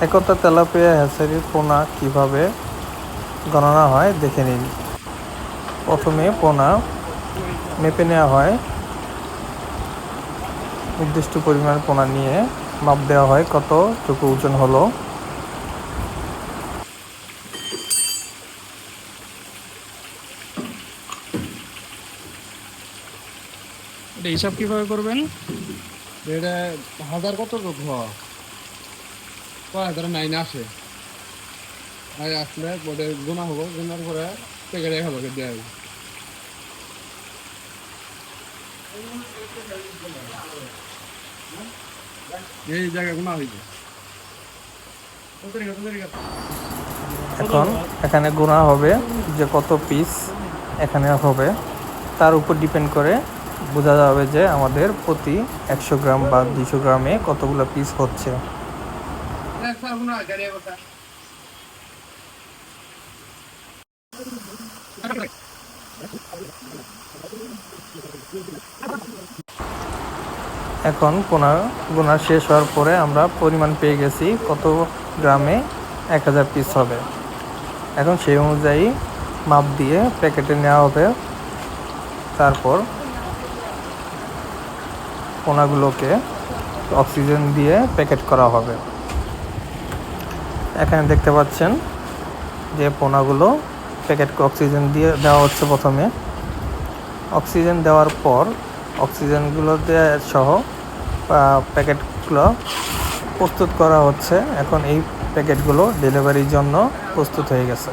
একতা tilapia হ্যাচারির পোনা কিভাবে গণনা হয় দেখে নিন। প্রথমে পোনা মেপে নেওয়া হয়, নির্দিষ্ট পরিমাণ পোনা নিয়ে মাপ দেওয়া হয় কতটুকু ওজন হলো। এটা হিসাব কিভাবে করবেন? এটা হাজার কত কয় হাজার নাইনে আসে, আসলে বোর্ডে গোনা হবো, গোনার পরে প্যাকেটে খাবো দেওয়া হবে। এই জায়গায় গোনা হইবে। এখন এখানে গোনা হবে যে কত পিস এখানে হবে, তার উপর ডিপেন্ড করে বোঝা যাবে যে আমাদের প্রতি 100 গ্রাম বা 200 গ্রামে কতগুলো পিস হচ্ছে। এখন গোনা শেষ হওয়ার পরে আমরা পরিমাণ পেয়ে গেছি কত গ্রামে 1000 পিস হবে। এখন সেই অনুযায়ী মাপ দিয়ে প্যাকেটে নেওয়া হবে। তারপর পোনাগুলোকে অক্সিজেন দিয়ে প্যাকেট করা হবে। এখানে দেখতে পাচ্ছেন যে পোনাগুলো প্যাকেটকে অক্সিজেন দিয়ে দেওয়া হচ্ছে। প্রথমে অক্সিজেন দেওয়ার পর অক্সিজেনগুলো দেওয়া সহ প্যাকেটগুলো প্রস্তুত করা হচ্ছে। এখন এই প্যাকেটগুলো ডেলিভারির জন্য প্রস্তুত হয়ে গেছে।